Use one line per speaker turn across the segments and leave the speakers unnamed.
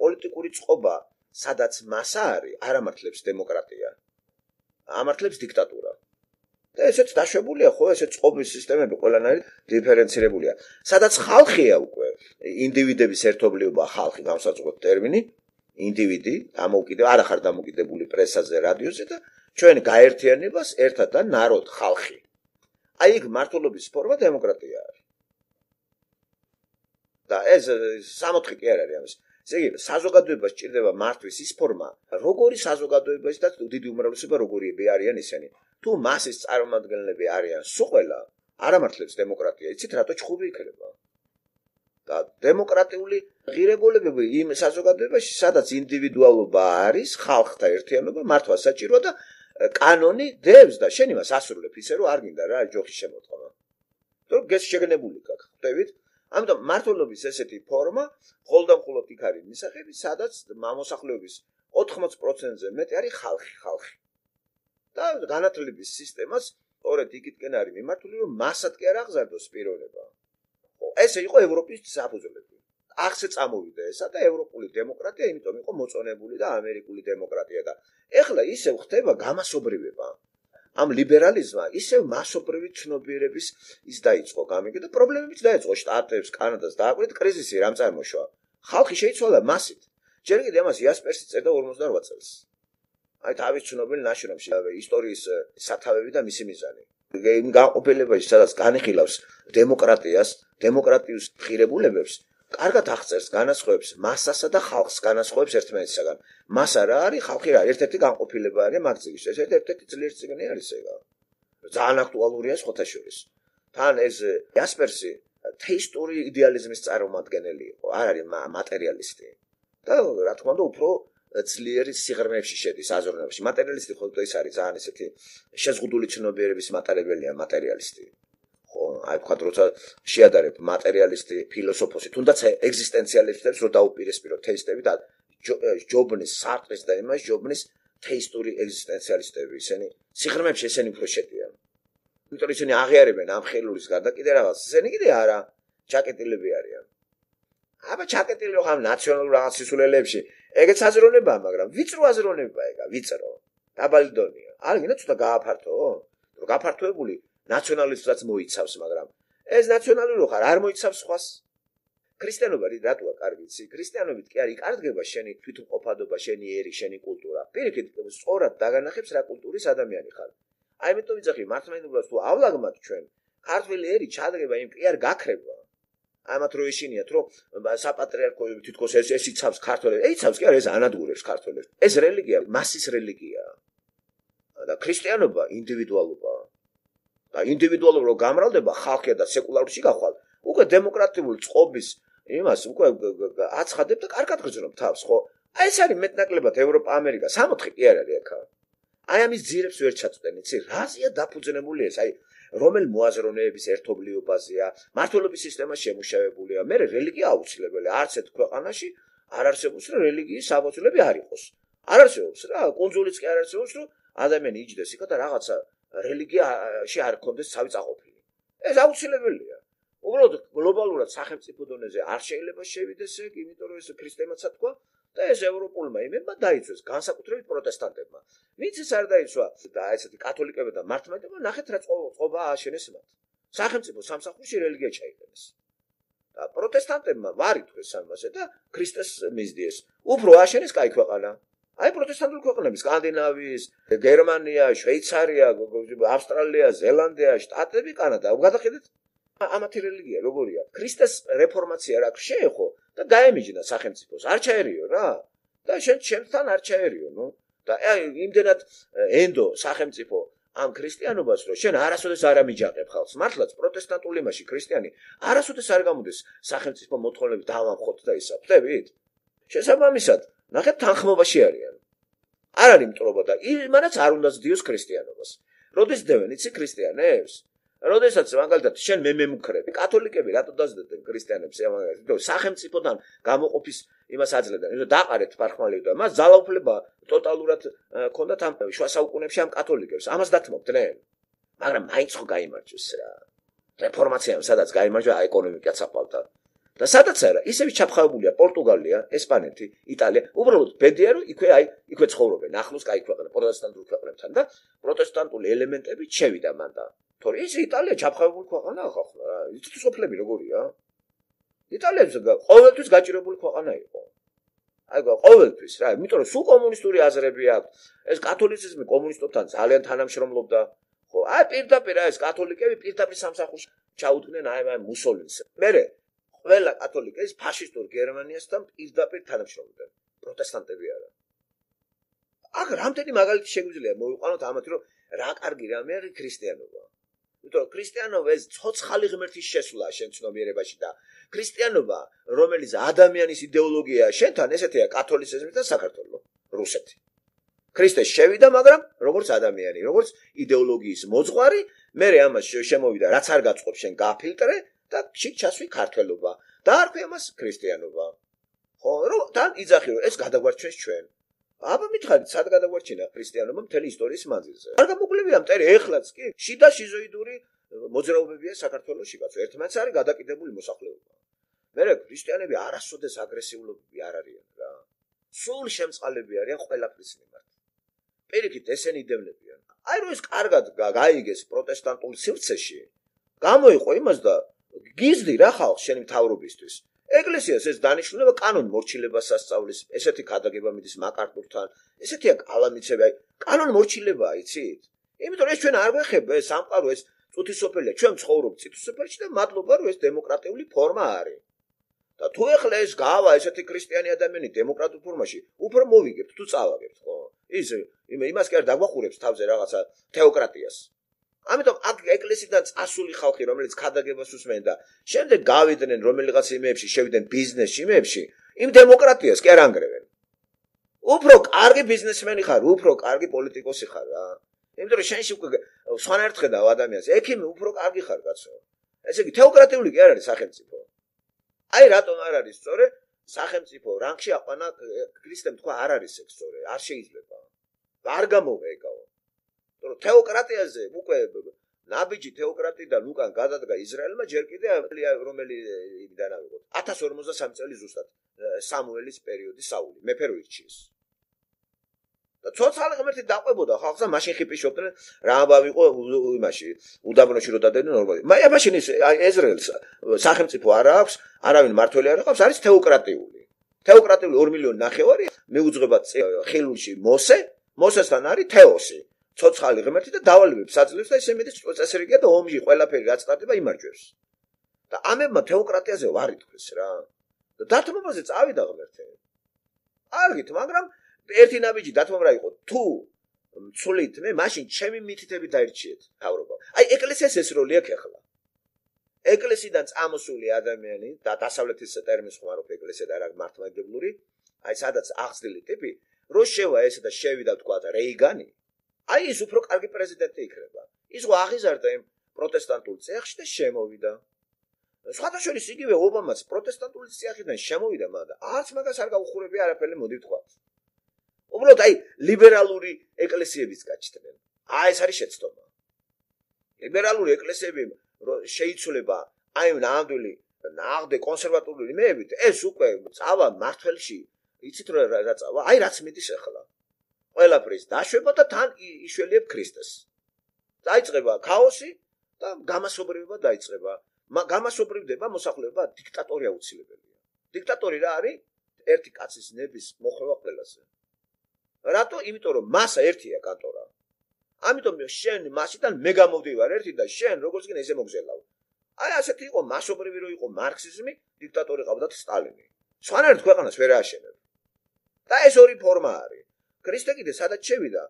პოლიტიკური წყობა, სადაც მასა არის, არ ამართლებს დემოკრატია. ამართლებს დიქტატურა. და ესეც დაშვებულია, ხო, ესეც წყობის სისტემები ყველანაირად დიფერენცირებულია. სადაც ხალხია უკვე, ინდივიდების ერთობლიობა ხალხი განსაზღვროთ ტერმინი, ინდივიდი, არ ახარ დამოკიდებული პრესაზე, რადიოზე და ჩვენ გაერთიანებას ერთად და ნაროდ ხალხი. აი იქ მართლობის ფორმა დემოკრატია არის. და ეს 64 კი არ არის ამის. ესე იგი, საზოგადოებას ჭირდება მართვის ის ფორმა, როგორი საზოგადოებაში და დიდი უმრავლესობა როგორიები არიან ისინი. თუ მასის წარმომადგენლები არიან სულ არ ამართლებს დემოკრატია, იცით რატო ჩხუბი იქნება? და დემოკრატიული ღირებულებები იმ საზოგადოებაში, სადაც ინდივიდუალობა არის, ხალხთა ერთიანობა, მართვა საჭიროა და კანონი დევს და შენ იმას ასრულებ ისე რომ არ გინდა რა ჯოხის შემოწყობა. თუ გესშეგნებული გაქვს, ხვდებით? ამიტომ მართლობის ესეთი ფორმა მხოლოდ იქ არის მისაღები, სადაც მოსახლეობის 80%-ზე მეტი არის ხალხი. და განათლების სისტემას სწორედ იქითკენ არის მიმართული, რომ მასად კი არ აღზარდოს პიროვნება. ესე იყო ევროპის საფუძვლები. ახსე წამოვიდა ესა და ევროპული დემოკრატია, იმიტომ იყო მოწონებული და ამერიკული დემოკრატია და ეხლა ისევ ხდება გამასობრივება. ამ ლიბერალიზმმა ისევ მასობრივი ცნობიერების ის დაიწყო გამიგე და პრობლემებიც დაიწყო შტატებს, კანადას დააკვირდით კრიზისი რამ წარმოშვა. ხალხი შეიცვალა მასით. ჯერ კიდევ ამას იასპერსი წერდა 48 წელს. აი თავის ცნობილ ნაშრომში ისტორიის სათავები და მისი მიზანი. იმ განყოფილებაში, სადაც განიხილავს დემოკრატიას, დემოკრატიულ ღირებულებებს, კარგად აღწერს, განასხვავებს მასასა და ხალხს, განასხვავებს ერთმანეთისაგან. მასა რა არის, ხალხი რა, ერთ-ერთი განყოფილება არის მარქსიზმის. ეს ერთ-ერთი ძლიერი წიგნი არის ეგა. ძალიან აქტუალურია სხვათა შორის. თან ეს იასპერსი თეისტური იდეალიზმის წარმომადგენელი იყო, არ არის მატერიალისტი. და რა თქმა უნდა, უფრო ძლიერი სიღრმეებში შედის აზროვნებაში. მატერიალისტი ხოლმე ის არის ძალიან ესეთი შეზღუდული ცნობიერების მატარებელია მატერიალისტი. ხო, აი ვთქვათ, როცა შეადარებ მატერიალისტი ფილოსოფოსი, თუნდაც ეგზისტენციალისტებს რო დაუპირისპირო თეისტები და ჯობნის სარტრის და იმას ჯობნის თეისტური ეგზისტენციალისტები, ისინი სიღრმეებში ესენი უფრო შედიან. იმიტომ ისინი აღიარებენ ამ ხელურის გარდა კიდე რაღაც, ესენი კიდე არა, ჩაკეტილები არიან. აბა ჩაკეტილი რო ხარ ნაციონალურ რაღაც სისულელეებში, ეგეც აზროვნებაა, მაგრამ ვიწრო აზროვნებაა ეგა, ვიწრო. დაბალი დონეა. არ გინდა ცოტა გააფართო? რო გაფართოებული ნაციონალისტსაც მოიცავს, მაგრამ ეს ნაციონალური რო ხარ, არ მოიცავს სხვას. ქრისტიანობა რატოა კარგი იცი? ქრისტიანობით კი არ იკარგება შენი თვითმყოფადობა, შენი ერი, შენი კულტურა. პირიქით, სწორად დაგანახებს რა კულტურის ადამიანი ხარ. აი მეტო ვიცახი მართლმადიდებლობას თუ ავლაგმად ჩვენ, ქართველი ერი ჩადგება იმ კი არ გაქრება. ამათ რო ეშინიათ, რომ საპატრიარქო თითქოს ეს იცავს ქართველებს. იცავს კი არ ეს ანადგურებს ქართველებს. ეს რელიგია, მასის რელიგიაა. და ქრისტიანობა ინდივიდუალობაა. და ინდივიდუალურ რო გამრავლდება ხალხი და სეკულარში გახვალ, უკვე დემოკრატიული წყობის იმას უკვე აცხადებ და კარგად გრძნობ თავს, ხო? აი ეს არის მეტნაკლებად ევროპა, ამერიკა, 64 კი არ არის აქა. აი ამის ძირებს ვერ ჩაწვდენ, იცი, რაზეა დაფუძნებული ეს? აი რომელ მოაზროვნეების ერთობლიობაზეა, მართლობის სისტემა შემუშავებულია. მე რელიგია აუცილებელია, არც ერთ ქვეყანაში არ არსებობს რა რელიგიის საფუძვლები არ იყოს. არ არსებობს რა, კონძულიც კი არ არსებობს, რომ ადამიანი იჯდეს იქა და რაღაცა რელიგიაში არ კონდეს თავი წაყოფილი. ეს აუცილებელია. უბრალოდ გლობალურად სახელმწიფო დონეზე არ შეიძლება შევიდეს ეგ, იმიტომ რომ ეს ქრისტემაცა თქვა და ეს ევროპულმა იმებმა დაიცვეს, განსაკუთრებით პროტესტანტებმა. ვინც ეს არ დაიცვა და ესეთი კათოლიკები და მართლმადიდებელმა, ნახეთ რა წყობა ააშენეს მათ. სახელმწიფო სამსახურში რელიგია ჩაიყენეს. და პროტესტანტებმა ვარი თქვეს ამაზე და ქრისტეს მისდიეს. უფრო ააშენეს კაი ქვეყანა. აი პროტესტანტული ქვეყნები, სკანდინავიის, გერმანია, შვეიცარია, ავსტრალია, ზელანდია, შტატები, კანადა. გადახედეთ ამათი რელიგია როგორია? ქრისტეს რეფორმაცია რა შეეხო და გაემიჯნა სახელმწიფოს. არ ჩაერიო რა. და შენთან არ ჩაერიო, ნუ. და აი იმდენად ენდო სახელმწიფო ამ ქრისტიანობას, რომ შენ არასოდეს არ ამიჯაყებ ხალხს. მართლაც პროტესტანტული იმაში ქრისტიანი არასოდეს არ გამოდის სახელმწიფო მოთხოვნები დავამხოთ და ისა. ხვდებით? შესაბამისად, ნახეთ თანხმობაში არიან. არ არის მტრობა და იმანაც არ უნდა ზდიოს ქრისტიანობას. როდის დევენ იცი ქრისტიანებს? როდესაც მაგალითად შენ მემუქრები, კათოლიკები რატო დაძდებენ ქრისტიანებს? ამიტომ სახელმწიფოდან გამოყოფის იმას აძლევდნენ. იმიტომ დაყარეთ ფარხმალი და მას ძალაუფლება ტოტალურად ჰქონდათ ამ შუა საუკუნეებში ამ კათოლიკებს. ამას დათმობდნენ. მაგრამ მაინც ხო გაიმარჯვეს რა. რეფორმაციამ სადაც გაიმარჯვა ეკონომიკაც აპალთა. და სადაც არა, ისევ ჩაფხავებულია პორტუგალია, ესპანეთი, იტალია, უბრალოდ ბედია რომ იქვე ცხოვრობენ, ახლოს კაი ქვეყანა, პროტესტანტული ქვეყნებთან და პროტესტანტული ელემენტები შევიდა მან და თორე ის იტალია ჩაფხავებული ქვეყანაა ხახლა რა. იცით სოფლები როგორია? იტალიაც ყოველთვის გაჭირებული ქვეყანა იყო. აი ყოველთვის რა, იმიტომ რომ სულ კომუნისტური აზრები აქვს. ეს კათოლიციზმი კომუნისტებთან ძალიან თანამშრომლობდა. ხო, აი პირდაპირ ეს კათოლიკები პირდაპირ სამსახურში ჩაუდგნენ აი მუსოლინს. მერე ყველა კათოლიკე ის ფაშისტურ გერმანიასთან პირდაპირ თანამშრომლობდნენ. პროტესტანტები არა. აქ რამდენი მაგალითი შეგვიძლია მოვიყვანოთ ამათი რომ რა კარგი რამე არის ქრისტიანობა. იმიტომ რომ ქრისტიანობა ეს ცოცხალი ღმერთის შესვლა შენ ცნობიერებაში და ქრისტიანობა რომელიც ადამიანის იდეოლოგიაა შენთან ესეთია კათოლიციზმი და საქართველოს რუსეთი. ქრისტე შევიდა მაგრამ როგორც ადამიანი, როგორც იდეოლოგიის მოძღვარი, მერე ამას შემოვიდა რაც არ გაწყობს შენ გაფილტრე და შიგ ჩასვი ქართველობა და არ ქვია მას ქრისტიანობა. ხო, რომ თან იძახი რომ ეს გადაგვარჩენს ჩვენ. აბა მითხარით, სად გადაგვარჩინა ქრისტიანობა მთელი ისტორიის მანძილზე. არ გამოკლევია მტერი ეხლაც კი შიდა შიზოიდური მოძრაობებია საქართველოში კაცო. ერთმანეთს არის გადაკიდებული მოსახლეობა. მერე ქრისტიანები არასოდეს აგრესიულობები არ არიან რა. სულ შემწყალები არიან ყველაფრის მიმართ. პირიქით ესენი იდევნებიან. აი რომ ეს კარგად გაიგეს პროტესტანტულ სივრცეში, გამოიყო იმას და გიზდი რა ხალხს შენი მთავრობისთვის. ეკლესიას ეს დანიშნულება კანონ მორჩილებას ასწავლის, ესეთი ქადაგება მიდის მაკარტურთან, ესეთია კალამიცები, აი კანონ მორჩილებაა, იცით? იმიტომ ეს ჩვენ არ ვეხება ეს სამყარო ეს წუთისოფელია, ჩვენ ცხოვრობთ წუთისოფელში და მადლობა რომ ეს დემოკრატიული ფორმა არის. და თუ ეხლა ეს გავა ესეთი ქრისტიანი ადამიანი დემოკრატიულ ფორმაში, უფრო მოვიგებთ თუ წავაგებთ, ხო? იმას კი არ დაგვახურებს თავზე რაღაცა თეოკრატიას. ამიტომ აქ ეკლესიიდან წასული ხალხი რომელიც ქადაგებას უსმენ და შემდეგ გავიდნენ რომელიღაც იმეებში შევიდნენ ბიზნესში იმეებში იმ დემოკრატიას კი არ ანგრევენ. უფრო კარგი ბიზნესმენი ხარ, უფრო კარგი პოლიტიკოსი ხარ რა. იმიტომ რომ შენში უკვე სხვანაირად ხედავ ადამიანს, ექიმი უფრო კარგი ხარ კაცო. ესე იგი თეოკრატიული კი არ არის სახელმწიფო. აი რატომ არ არის სწორე სახელმწიფო რანგში აყვანა ქრისტემ თქვა არ არის ეს სწორე, არ შეიძლება. არ გამოვეკაო. რომ თეოკრატიაზე უკვე ნაბიჯი თეოკრატიიდან უკან გადადგა ისრაელმა ჯერ კიდე რომელი იმიდან ავიღოთ 1053 წელი ზუსტად სამუელის პერიოდი საული მეფე რო ირჩიეს და ცოცხალი ღმერთი დაყვებოდა ხალხს და მაშინ ხიპიშობდნენ რა ამბავიყო იმაში უდაბნოში რო დადედნენ ნორმალი მაგრამ მაშინ ეზრაელს სახელმწიფო არ აქვს არავინ მართველი არ აქვს არის თეოკრატიული 2 მილიონი ნახევარი მიუძღვება ხილულში მოსესთან არის თეოსი ცოცხალი ღმერთი და დავალებებს აძლევს და ისე მეტი წესრიგია და ომში ყველაფერი რაც ტარდება იმარჯვებს. და ამებმა თეოკრატიაზე ვარ ითქვეს რა. და დათმობაზე წავიდა ღმერთი. არგით, მაგრამ ერთი ნაბიჯი დათმობა იყო თუ მცვლით მე მაშინ ჩემი მითითები დაირჩიეთ მთავრობა. აი ეკლესიას ეს როლი აქვს ახლა. ეკლესიიდან წამოსული ადამიანი და დასავლეთის ტერმინს ხმარობ ეკლესია და რა მართლმადიდებლური, აი სადაც აღზრდილი ტიპი, რო შევა ესე და შევიდა თქვა რეიგანი აი ის უფრო კარგი პრეზიდენტი იქნება. ის აღიზარდა იმ პროტესტანტულ წიაღში და შემოვიდა. სხვათა შორის იგივე ობამაც პროტესტანტული წიაღიდან შემოვიდა, მაგრამ არც მაგას არ გაუხურებია არაფერი მოდი ვთქვათ. უბრალოდ აი ლიბერალური ეკლესიებიც გაჩნდნენ. აი ეს არის შეცდომა. ლიბერალური ეკლესიები შეიცვლება აი ნამდვილი ნაღდი კონსერვატიული იმეებით, ეს უკვე წავა მართლში. იცით რა წავა? აი რაც მიდის ახლა. ყველაფრის დაშვება და თან იშველიებ ქრისტეს. დაიწყება ქაოსი და გამასობრიობა დაიწყება. გამასობრივდება მოსახლეობა დიქტატორია უცილებელია. დიქტატორი რა არის? ერთი კაცის ნების მოხევა ყველაზე. რატო? იმიტომ რომ მასა ერთია კანტორა. ამიტომ შენ მასიდან მე გამოვდივარ ერთი და შენ როგორც გინდა ესე მოგზელავ. აი ასეთი იყო მასობრივი რო იყო მარქსიზმი, დიქტატორი ყავდათ სტალინი. სხვანაირად ქვეყანას ვერ ააშენებ. და ეს ორი ფორმა არის. ქრისტე კიდე სადაც შევიდა,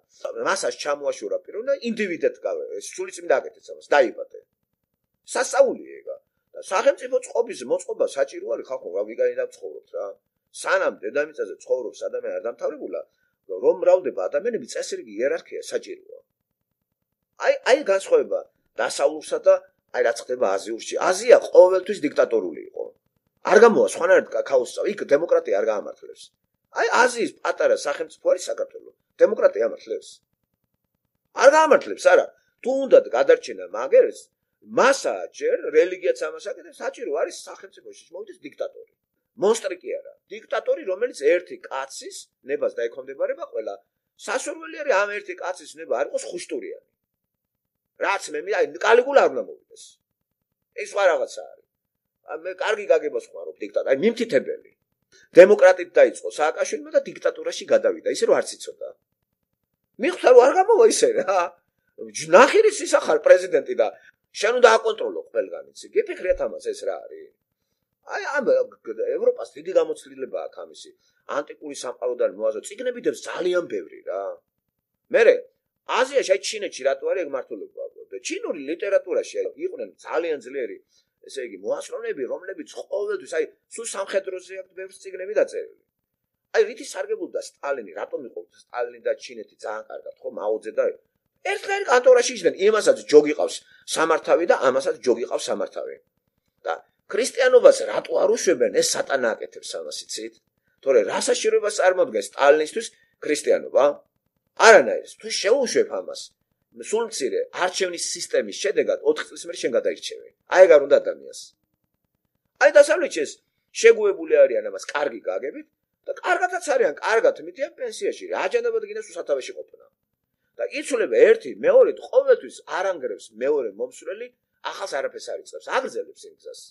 მასას ჩამოაშორა პირო და ინდივიდად სულიწმინდა აკეთეს ამას, დაიბადე. სასწაულია ეგა. და სახელმწიფო წყობის მოწყობა საჭირო არის ხალხო, რა ვიგანიდან ცხოვრობთ რა. სანამ დედამიწაზე ცხოვრობს ადამიანი არ დამთავრებულა, რომ მრავლდება ადამიანები წესრიგი იერარქია საჭიროა. აი განსხვავება დასავლურსა და აი რაც ხდება აზიურში. აზია ყოველთვის დიქტატორული იყო. არ გამოვა სხვანაირად ქაოსი, იქ დემოკრატია არ გაამართლებს. აი აზიის პატარა სახელმწიფო არის საქართველო. დემოკრატია ამართლებს. არ გაამართლებს, არა. თუ უნდა გადარჩენა მაგერს, მასა ჯერ რელიგიაც ამას აკეთებს, საჭირო არის სახელმწიფოში მოვიდეს დიქტატორი. მონსტრი კი არა. დიქტატორი, რომელიც ერთი კაცის ნებას დაექვემდებარება ყველა. სასურველი არის ამ ერთი კაცის ნება არ იყოს ხუშტურიანი. რაც მე კალიგულა არ უნდა მოვიდეს. ეს სხვა რაღაცა არის. მე კარგი გაგებას ხმარობ დიქტატორი, მიმთითებელი. დემოკრატით დაიწყო სააკაშვილმა და დიქტატურაში გადავიდა, ისე რომ არც იცოდა. მიხვდა რომ არ გამოვა ისე რა. ნახირის ისა ხარ პრეზიდენტი და შენ უნდა აკონტროლო ყველგანიც. გიფიქრეთ ამას ეს რა არის? აი ამ ევროპას დიდი გამოცდილება აქვს ამისი. ანტიკური სამყაროდან მოაზრო წიგნებიდებს ძალიან ბევრი რა. მერე აზიაში აი ჩინეთში რატო არის ეგ მართლობა? ჩინური ლიტერატურაში იყვნენ ძალიან ძლიერი ესე იგი მოასწრონები, რომლებიც ყოველთვის აი სულ სამხედროზე აქვს ბევრი წიგნები დაწერილი. აი რითი სარგებლობდა სტალინი, რატომ იყო სტალინი და ჩინეთი ძალიან კარგად, ხო, მაოძე და ერთნაირი კანტორაში იჯდნენ, იმასაც ჯოგი ყავს სამართავი და ამასაც ჯოგი ყავს სამართავი. და ქრისტიანობას რატო არ უშვებენ? ეს სატანა აკეთებს ამას, იცით? თორე რა საშიშროებას წარმოადგენს სტალინისთვის ქრისტიანობა? არანაირს. თუ შეუშვებ ამას, სულ მცირე არჩევნის სისტემის შედეგად 4 წლის მერე შენ გადაირჩევი. აი ეგ არ უნდა ადამიანს. აი დასავლეთში ეს შეგუებული არიან ამას კარგი გაგებით და კარგადაც არიან, კარგად მიდიან პენსიაში, აჯანებად გინდა სათავეში ყოფნა. და იცვლება ერთი, მეორედ ყოველთვის არანგრევს მეორე მომსვლელი, ახალს არაფერს არ იწყებს, აგრძელებს იმ გზას.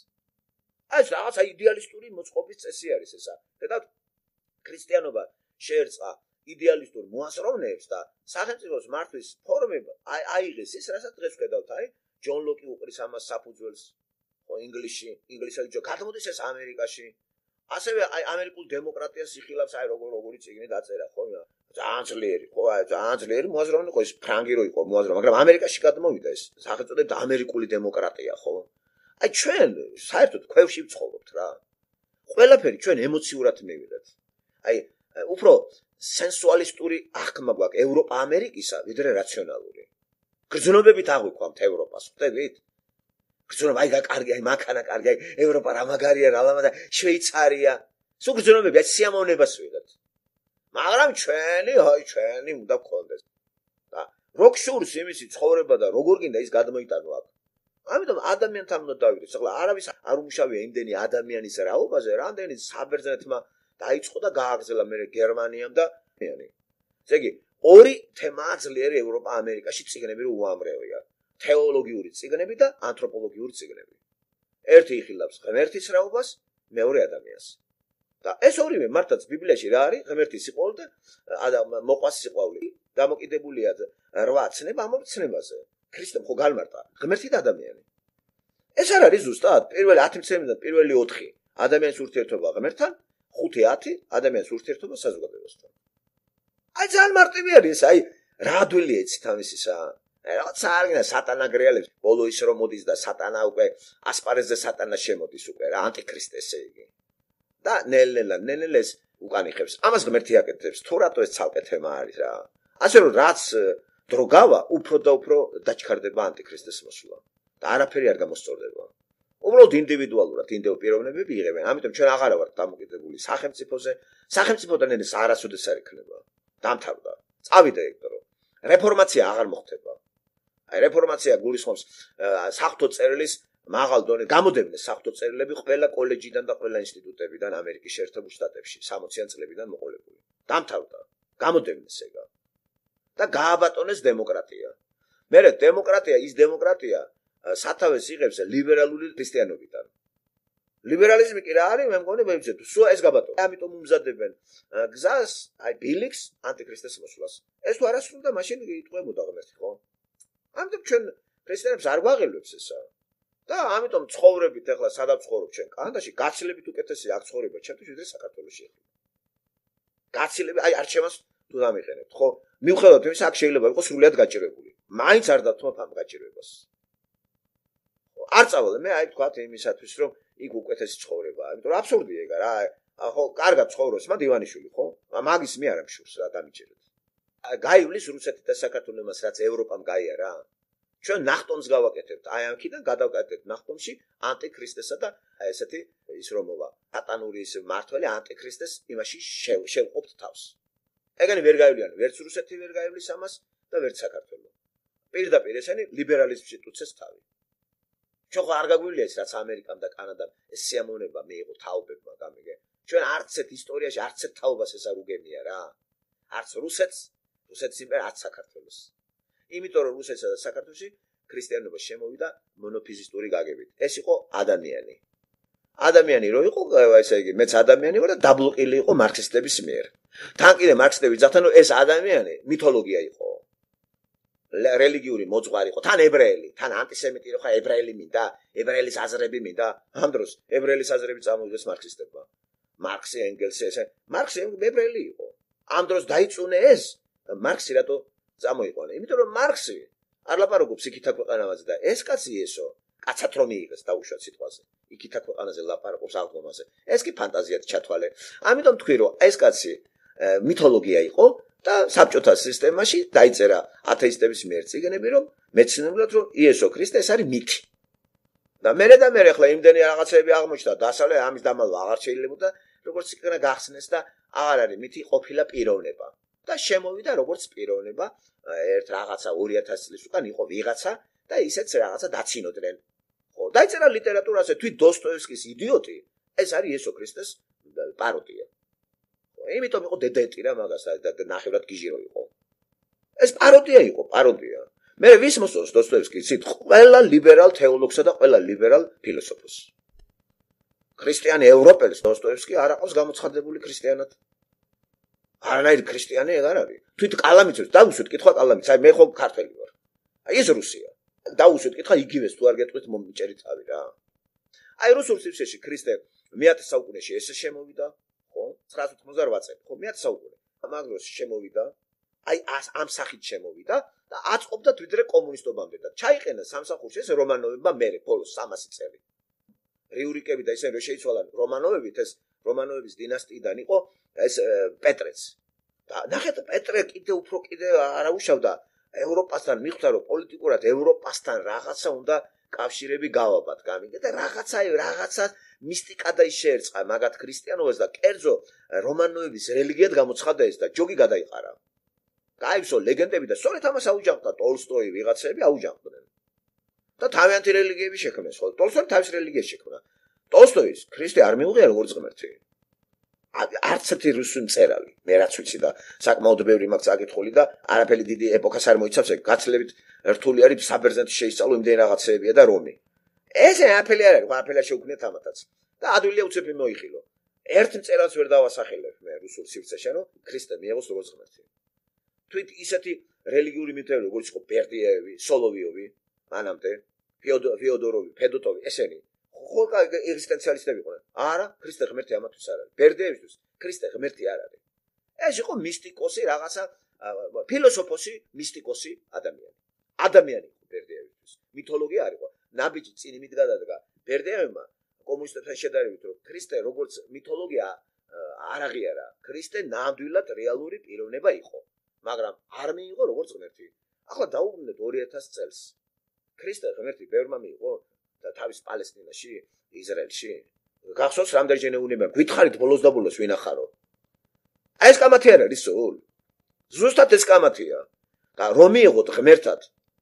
აი ეს რაღაცა იდეალისტური მოწყობის წესი არის ესა. და ქრისტიანობა შეერწყა იდეალისტურ მოაზროვნეებს და სახელმწიფოს მართვის ფორმება აიღეს ის, რასაც დღეს ვხედავთ, აი ჯონ ლოკი უყრის ამას საფუძველს, ხო, ინგლისელი ჯო გადმოდის ეს ამერიკაში. ასევე აი ამერიკულ დემოკრატიას იხილავს, აი როგორი წიგნი დაწერა, ხო, ძალიან ძლიერი, ხო, აი ძალიან ძლიერი მოაზროვნე იყო, ეს ფრანგი რო იყო მოაზროვნე, მაგრამ ამერიკაში გადმოვიდა ეს სახელწოდება ამერიკული დემოკრატია, ხო. აი ჩვენ საერთოდ ქვევრში ვცხოვრობთ რა. ყველაფერი ჩვენ ემოციურად მივიღებთ. აი უფრო სენსუალისტური აღქმა გვაქვს ევროპა ამერიკისა, ვიდრე რაციონალური. გრძნობებით აღვიქვამთ ევროპას, ხვდებით? გრძნობა აი კარგი, აი მანქანა კარგი, აი ევროპა რა მაგარია, რა ლამაზია, შვეიცარია. სულ გრძნობები, აი სიამოვნებას ვიღებთ. მაგრამ ჩვენი უნდა გქონდეს. და როგ შურს იმისი ცხოვრება და როგორ გინდა ის გადმოიტანო აქ. ამიტომ ადამიანთან უნდა დავიდეთ. ახლა არავის არ უმშავია იმდენი ადამიანის რაობაზე, რამდენი საბერძნეთმა დაიწყო და გააგრძელა მე გერმანიამ და მიანი. ესე იგი, ორი თემაა ძლიერი ევროპა ამერიკაში წიგნები რო უამრავია. თეოლოგიური წიგნები და ანთროპოლოგიური წიგნები. ერთი იხილავს ღმერთის რაობას, მეორე ადამიანს. და ეს ორივე მართლაც ბიბლიაში რა არის? ღმერთის სიყვარული და მოყვას სიყვარული. დამოკიდებულია 8 ცნება ამ ცნებაზე. ქრისტემ ხო გალმარტა ღმერთი და ადამიანი. ეს არ არის ზუსტად პირველი 10 ცნებიდან პირველი 4 ადამიანის ურთიერთობა ღმერთთან, 5-10 ადამიანის ურთიერთობა საზოგადოებასთან. აი ძალიან მარტივი არის, აი რა ადვილი ეცით ამისისა. რაღაცა არგინა სატანა გრეალებს, ბოლო ის რომ მოდის და სატანა უკვე ასპარეზზე სატანა შემოდის უკვე რა ანტიქრისტე ესე იგი. და ნელ-ნელა უკან იხებს. ამას ღმერთი აკეთებს, თუ რატო ეს ცალკე თემა არის რა. ასე რომ რაც დრო გავა, უფრო და უფრო დაჩქარდება ანტიქრისტეს მოსვლა. და არაფერი არ გამოსწორდება. უბრალოდ ინდივიდუალურად ინდივიდუალური პიროვნებები იღებენ. ამიტომ ჩვენ აღარა ვართ დამოკიდებული სახელმწიფოზე. სახელმწიფოდან ეს არასოდეს არ იქნება. დამთავრდა. წავიდა ეგრო. რეფორმაცია აღარ მოხდება. აი რეფორმაცია გულისხმობს საღვთო წერილის მაღალ დონე გამოდევნეს საღვთო წერილები ყველა კოლეჯიდან და ყველა ინსტიტუტებიდან ამერიკის შეერთებულ შტატებში 60-იან წლებიდან მოყოლებული. დამთავრდა. გამოდევნეს ეგა. და გააბატონეს დემოკრატია. მერე დემოკრატია ის დემოკრატია სათავეს იღებს ლიბერალური ქრისტიანობიდან. ლიბერალიზმი კი რა არის? მე მგონი მეცეთ, სულ ეს გაბატონდა. ამიტომ უმზადებენ გზას, აი ბილიქს ანტიქრისტეს მოსვლას. ეს თუ არასრულდა, მაშინ იტყვებოდა ღმერთი, ხო? ამიტომ ჩვენ ქრისტიანებს არ გვაღელვებს ესა. და ამიტომ ცხოვრებით ახლა სადაც ცხოვრობ ჩვენ კანადაში, გაცილებით უკეთესი აქ ცხოვრება ჩემთვის ვიდრე საქართველოში ახლა. გაცილებით, აი არჩევანს თუ დამიყენებთ, ხო? მიუხედავად იმისა, აქ შეიძლება იყოს სრულიად გაჭირებული. მაინც არ დათმობ ამ გაჭირებას. არ წავალე მე აი თქვა იმისათვის რომ იქ უკეთესი ცხოვრებაა. იმიტომ რომ აბსურდია ეგა რა. ხო, კარგად ცხოვრობს მა დივანიშვილი, ხო? მაგის მე არ ამშურს რა დამიჭერეთ. გაივლის რუსეთი და საქართველოს რაც ევროპამ გაიარა. ჩვენ ნახტომს გავაკეთებთ. აი ამქიდან გადავკეთებთ ნახტომში ანტიქრისტესა და ესეთი ის რომობა. სატანური ის მართველი ანტიქრისტეს იმაში შევყოფთ თავს. ეგენი ვერ გაივლიან, ვერც რუსეთი ვერ გაივლის ამას და ვერც საქართველო. პირდაპირ ესენი ლიბერალიზმში ტუცეს თავი. ჩვენ ხო არ გაგვილია ეს რაც ამერიკამ და კანადამ ეს სიამოვნება მიიღო თაობებმა გამიგე. ჩვენ არც ერთ ისტორიაში არც ერთ თაობას ეს არ უგემია რა. არც რუსეთს იმპერია, არც საქართველოს. იმიტომ რომ რუსეთსა და საქართველოში ქრისტიანობა შემოვიდა მონოფიზისტური გაგებით. ეს იყო ადამიანი. ადამიანი რო იყო, ესე იგი, მეც ადამიანი ვარ და დაბლოკილი იყო მარქსისტების მიერ. თან კიდე მარქსისტები ძახთან რომ ეს ადამიანი მითოლოგია იყო. რელიგიური მოძღვარი იყო, თან ებრაელი, თან ანტისემიტი რო ხა ებრაელი მინდა, ებრაელის აზრები მინდა. ამ დროს ებრაელის აზრები წამოიღეს მარქსისტებმა. მარქსი, ენგელსი, ესე მარქსი ებრაელი იყო. ამ დროს დაიწუნე ეს მარქსი რატო წამოიყვანა? იმიტომ რომ მარქსი არ ლაპარაკობს იქითა ქვეყანაზე და ეს კაცი ესო კაცად რომ მიიღეს დაუშვათ სიტყვაზე. იქითა ქვეყანაზე ლაპარაკობს აღდგომაზე. ეს კი ფანტაზიად ჩათვალე. ამიტომ თქვი რომ ეს კაცი მითოლოგია იყო და საბჭოთა სისტემაში დაიწერა ათეისტების მიერ წიგნები რომ მეცნიერულად რომ იესო ქრისტე ეს არის მითი. და მე ახლა იმდენი რაღაცები აღმოჩნდა დასავლე ამის დამალვა აღარ შეიძლებოდა როგორც იქნა გახსნეს და აღარ არის მითი ყოფილა პიროვნება. და შემოვიდა როგორც პიროვნება ერთ რაღაცა 2000 წლის უკან იყო ვიღაცა და ისეც რაღაცა დაცინოდნენ. ხო, დაიწერა ლიტერატურაზე თვით დოსტოევსკის იდიოტი, ეს არის იესო ქრისტეს პაროდია. ხო, იმიტომ იყო დედეტი რა მაგას და ნახევრად გიჟირო იყო. ეს პაროდია იყო, პაროდია. მე ვის მოსწონს დოსტოევსკი, იცით, ყველა ლიბერალ თეოლოგსა და ყველა ლიბერალ ფილოსოფოსს. ქრისტიანი ევროპელს დოსტოევსკი არ აყავს გამოცხადებული ქრისტიანად. არანაირი ქრისტიანი ეგარ არის. თვით კალამიცებს დაუსვით კითხვა კალამიც, აი მე ხო ქართველი ვარ. აი ეს რუსია. დაუსვით კითხვა იგივეს თუ არ გეტყვით მომიჭერი თავი რა. აი რუსულ სივრცეში ქრისტე მე-10 საუკუნეში ესე შემოვიდა, ხო? 988 წელი, ხო, მე-10 საუკუნე. მაგ დროს შემოვიდა, აი ამ სახით შემოვიდა და აწყობდა თვითრე კომუნისტობამდე და ჩაიყენა სამსახურში ეს რომანოვებმა მერე ბოლოს 300 წელი. რიურიკები და ისინი რო შეიცვალან რომანოვებით ეს რომანოვების დინასტიიდან იყო ეს პეტრეც. და ნახეთ პეტრე კიდე უფრო კიდე არაუშავდა ევროპასთან მიხვდა რომ პოლიტიკურად ევროპასთან რაღაცა უნდა კავშირები გავაბად გამიგე და რაღაცა მისტიკა და ის შეერწყა მაგათ ქრისტიანობას და კერძო რომანოვების რელიგიად გამოცხადა ეს და ჯოგი გადაიყარა. გაივსო ლეგენდები და სწორედ ამას აუჯანყდა ტოლსტოი ვიღაცები აუჯანყდნენ. და თავიანთი რელიგიები შექმნეს, ხო? ტოლსტოი თავის რელიგიას შექმნა. ტოლსტოის ქრისტე არ მიუღია როგორც ღმერთი. არც ერთი რუსული მწერალი, მე რაც ვიცი და საკმაოდ ბევრი მაქვს აკითხული და არაფერი დიდი ეპოქას არ მოიცავს, ეგ გაცილებით რთული არის საბერძნეთის შეისწავლო იმდენი რაღაცეებია და რომი. ეს არაფერი არ არის, არაფერი შეუქმნიათ ამათაც. და ადვილია უცებ მოიხილო. ერთ მწერალს ვერ დავასახელებ მე რუსულ სივრცეში, რომ ქრისტე მიიღოს როგორც ღმერთი. თვით ისეთი რელიგიური მითები როგორც იყო ბერდიევი, სოლოვიოვი, მანამდე ფიოდოროვი, ფედოტოვი, ესენი ხოლმე ეგზისტენციალისტები იყვნენ. არა, ქრისტე ღმერთი ამათვის არ არის. ბერდიევისთვის ქრისტე ღმერთი არ არის. ეს იყო მისტიკოსი, რაღაცა ფილოსოფოსი, მისტიკოსი ადამიანი. ადამიანი იყო ბერდიევისთვის. მითოლოგია არ იყო. ნაბიჯი წინ იმით გადადგა ბერდიევმა კომუნისტებთან შედარებით, რომ ქრისტე როგორც მითოლოგია არ აღიარა. ქრისტე ნამდვილად რეალური პიროვნება იყო. მაგრამ არ მიიღო როგორც ღმერთი. ახლა დაუბრუნდეთ 2000 წელს. ქრისტე ღმერთი ბევრმა მიიღო და თავის პალესტინაში, ისრაელში. გახსოვს რამდენჯერმე უნებიან, გითხარით ბოლოს და ბოლოს ვინახარო. აი ეს კამათი არ არის სულ. ზუსტად ეს კამათია. და რომ მიიღოთ ღმერთად,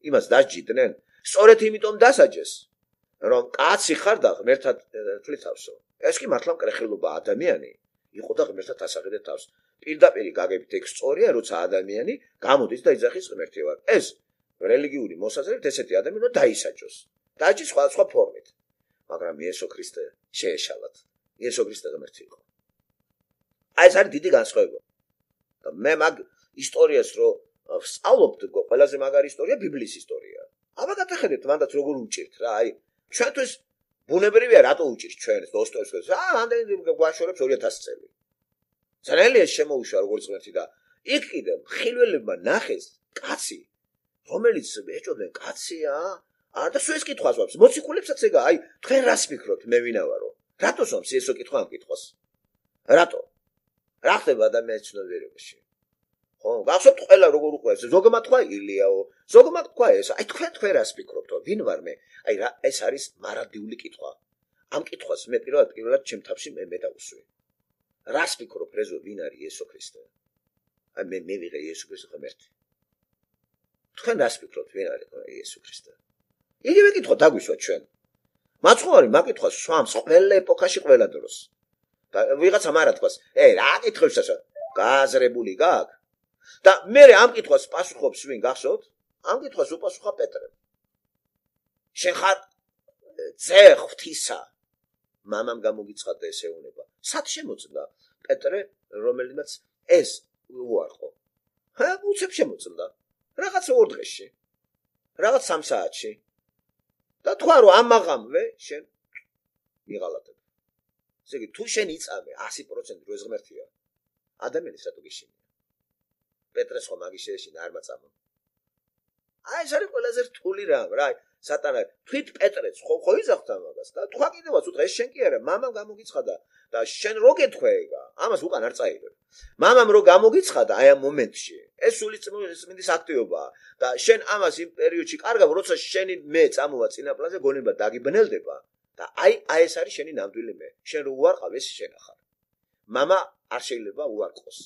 იმას დაჯიდნენ. სწორედ იმიტომ დასაჯეს, რომ კაცი ხარ და ღმერთად თვლითავსო. ეს კი მართლა მკრეხილობა ადამიანი იყო და ღმერთად ასაღებდა თავს. პირდაპირ გაგებით ეგ სწორია, როცა ადამიანი გამოდის და იძახის ღმერთი ვარ. ეს რელიგიური მოსაზრებით ესეთი ადამიანი დაისაჯოს. დაჯის სხვა ფორმით. მაგრამ იესო ქრისტე შეეშალათ. იესო ქრისტე ღმერთი იყო. აი ეს არის დიდი განსხვავება. და მე მაგ ისტორიას რო ვსწავლობთ, ყველაზე მაგარი ისტორია ბიბლიის ისტორია. აბა გადახედეთ, მანდაც როგორ უჭირთ რა, აი ჩვენთვის ბუნებრივია რატო უჭირთ ჩვენს დოსტოევსკის. ამდენი გვაშორებს 2000 წელი. ძნელია შემოუშვა როგორც ღმერთი და იქ კიდე ხილველებმა ნახეს კაცი, რომელიც ეჭოდნენ კაცია. არ და სულ ეს კითხვას ვაქვს. მოციქულებსაც ეგა, აი, თქვენ რას ფიქრობთ, მე ვინა ვარო? რატო სვამს ესო კითხვა ამ კითხვას? რატო? რა ხდება ადამიანის ცნობიერებაში? ხო, გახსოვთ ყველა როგორ უყვარს. ზოგმა თქვა ილიაო, ზოგმა თქვა ეს. აი, თქვენ რას ფიქრობთ? ვინ ვარ მე? აი, ეს არის მარადიული კითხვა. ამ კითხვას მე პირველად ჩემ თავში მე დავუსვი. რას ფიქრობ, რეზო, ვინ არის იესო ქრისტე? აი, მე ვიღე იესო ქრისტე ღმერთი. თქვენ რას ფიქრობთ, ვინ არის იესო ქრისტე? იგივე კითხვა დაგვისვა ჩვენ. მაცხოვარი მაკითხავს swams ყველა ეპოქაში ყველა დროს. და ვიღაცა მარა თქვას, რა კითხავს ასა? გააზრებული გაქვს? და მე ამ კითხვას პასუხობს ვინ გახსოვთ? ამ კითხვას უპასუხა პეტრე. შენ ხარ ძე ღვთისა. მამამ გამოგიცხადა ეს ეუბნება. სად შემოწმდა პეტრე, რომელმაც ეს უარყო? უცებ შემოწმდა. რაღაც 2 დღეში. რაღაც 3 საათში. და თქვა რომ ამაღამვე შენ მიღალატებ. ესე იგი თუ შენ იწამე 100% რო ეს ღმერთია, ადამიანის რატო გიშინია? პეტრეს ხომ მაგის შეეშინა არ მაწამო. ეს არის ყველაზე რთული რამ, რა, სატანა თვით პეტრეც ხო იზახთა მაგას და თქვა კიდევაც უთხრა ეს შენ კი არა, მამამ გამოგიცხადა და შენ რო გეთქვეეგა, ამას უკან არ წაიღებ. მამამ რო გამოგიცხადა აი ამ მომენტში, ეს სულიწმინდის აქტივობაა და შენ ამას იმ პერიოდში კარგავ, როცა შენი მე წამოვა წინა პლანზე, გონება დაგიბნელდება და აი ეს არის შენი ნამდვილი მე. შენ რო უარყავ, ეს შენ ახარ. მამა არ შეიძლება უარყოს.